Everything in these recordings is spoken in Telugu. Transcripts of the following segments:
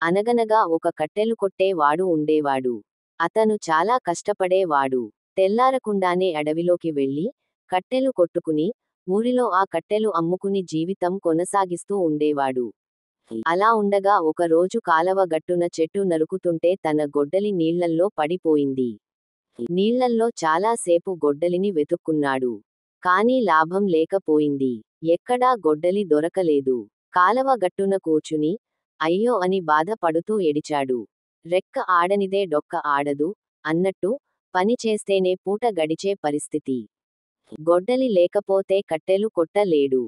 అనగనగా ఒక కట్టెలు కొట్టే వాడు ఉండేవాడు. అతను చాలా కష్టపడేవాడు. తెల్లారకుండానే అడవిలోకి వెళ్ళి కట్టెలు కొట్టుకుని ఊరిలో ఆ కట్టెలు అమ్ముకుని జీవితం కొనసాగిస్తూ ఉండేవాడు. అలా ఉండగా ఒక రోజు కాలవ గట్టున చెట్టు నరుకుతుంటే తన గొడ్డలి నీళ్లల్లో పడిపోయింది. నీళ్లల్లో చాలా సేపు గొడ్డలిని వెతుక్కున్నాడు. కానీ లాభం లేకపోయింది. ఎక్కడా గొడ్డలి దొరకలేదు. కాలవ గట్టున కూర్చుని అయ్యో అని బాధ పడుతూ ఏడిచాడు. రెక్క ఆడనిదే డొక్క ఆడదు అన్నట్టు పని చేస్తేనే పూట గడిచే పరిస్థితి. గొడ్డలి లేకపోతే కట్టెలు కొట్టలేడు.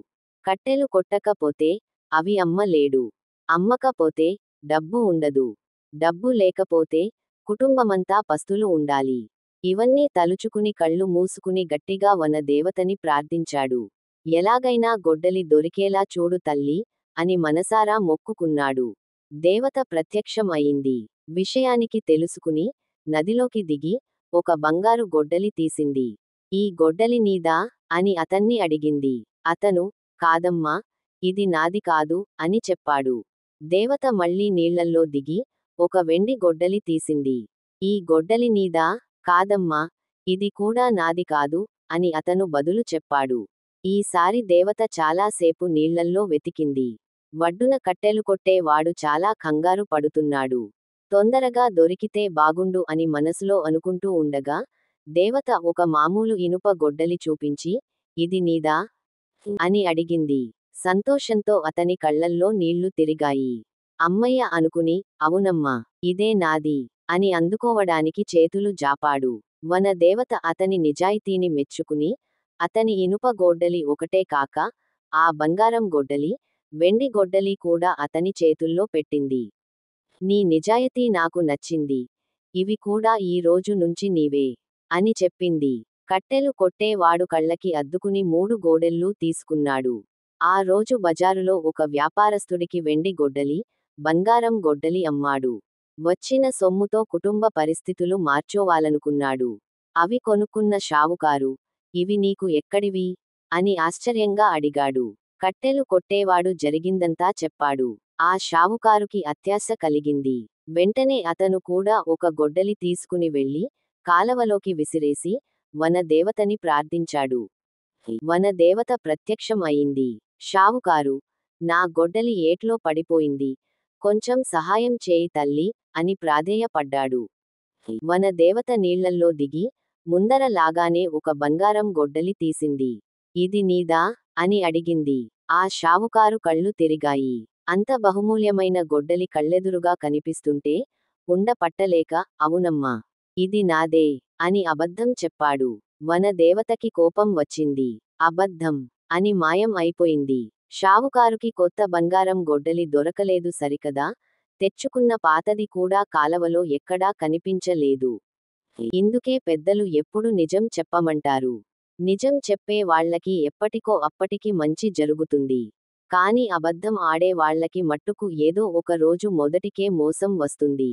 కట్టెలు కొట్టకపోతే అవి అమ్మలేడు. అమ్మకపోతే డబ్బు ఉండదు. డబ్బు లేకపోతే కుటుంబమంతా పస్తులు ఉండాలి. ఇవన్నీ తలుచుకుని కళ్ళు మూసుకుని గట్టిగా వన దేవతని ప్రార్థించాడు. ఎలాగైనా గొడ్డలి దొరికేలా చూడు తల్లి అని మనసారా మొక్కుకున్నాడు. దేవత ప్రత్యక్షం అయింది. విషయానికి తెలుసుకుని నదిలోకి దిగి ఒక బంగారు గొడ్డలి తీసింది. ఈ గొడ్డలి నీదా అని అతన్ని అడిగింది. అతను కాదమ్మా, ఇది నాది కాదు అని చెప్పాడు. దేవత మళ్ళీ నీళ్లల్లో దిగి ఒక వెండి గొడ్డలి తీసింది. ఈ గొడ్డలి నీదా? కాదమ్మా, ఇది కూడా నాది కాదు అని అతను బదులు చెప్పాడు. ఈసారి దేవత చాలాసేపు నీళ్లల్లో వెతికింది. వడ్డున కట్టెలు కొట్టే వాడు చాలా కంగారు పడుతున్నాడు. తొందరగా దొరికితే బాగుండు అని మనసులో అనుకుంటూ ఉండగా దేవత ఒక మామూలు ఇనుప గొడ్డలి చూపించి ఇది నీదా అని అడిగింది. సంతోషంతో అతని కళ్ళల్లో నీళ్లు తిరిగాయి. అమ్మయ్య అనుకుని అవునమ్మా, ఇదే నాది అని అందుకోవడానికి చేతులు జాపాడు. వన దేవత అతని నిజాయితీని మెచ్చుకుని అతని ఇనుప గొడ్డలి ఒకటే కాక ఆ బంగారం గొడ్డలి, వెండి గొడ్డలి కూడా అతని చేతుల్లో పెట్టింది. నీ నిజాయితీ నాకు నచ్చింది. ఇవి కూడా ఈ రోజు నుంచి నీవే అని చెప్పింది. కట్టెలు కొట్టేవాడు కళ్ళకి అద్దుకుని 3 గోడెళ్ళు తీసుకున్నాడు. ఆ రోజు బజారులో ఒక వ్యాపారస్తుడికి వెండి గొడ్డలి, బంగారం గొడ్డలి అమ్మాడు. వచ్చిన సొమ్ముతో కుటుంబ పరిస్థితులు మార్చోవాలనుకున్నాడు. అవి కొనుక్కున్న షావుకారు ఇవి నీకు ఎక్కడివి అని ఆశ్చర్యంగా అడిగాడు. కట్టెలు కొట్టేవాడు జరిగిందంతా చెప్పాడు. ఆ షావుకారుకి అత్యాశ కలిగింది. వెంటనే అతను కూడా ఒక గొడ్డలి తీసుకుని వెళ్ళి కాలవలోకి విసిరేసి వన దేవతని ప్రార్థించాడు. వన దేవత ప్రత్యక్షం అయింది. షావుకారు, నా గొడ్డలి ఏట్లో పడిపోయింది. కొంచెం సహాయం చేయి తల్లి అని ప్రాధేయపడ్డాడు. వన దేవత నీళ్లల్లో దిగి ముందర లాగానే ఒక బంగారం గొడ్డలి తీసింది. ఇది నీదా అని అడిగింది. ఆ షావుకారు కళ్ళు తిరిగాయి. అంత బహుమూల్యమైన గొడ్డలి కళ్ళెదురుగా కనిపిస్తుంటే ఉండపట్టలేక అవునమ్మా, ఇది నాదే అని అబద్ధం చెప్పాడు. వన దేవతకి కోపం వచ్చింది. అబద్ధం అని మాయం అయిపోయింది. షావుకారుకి కొత్త బంగారం గొడ్డలి దొరకలేదు సరికదా, తెచ్చుకున్న పాతది కూడా కాలవలో ఎక్కడా కనిపించలేదు. ఇందుకే పెద్దలు ఎప్పుడు నిజం చెప్పమంటారు. నిజం చెప్పే వాళ్లకి ఎప్పటికో అప్పటికి మంచి జరుగుతుంది. కానీ అబద్ధం ఆడే వాళ్లకి మట్టుకు ఏదో ఒక రోజు మొదటికే మోసం వస్తుంది.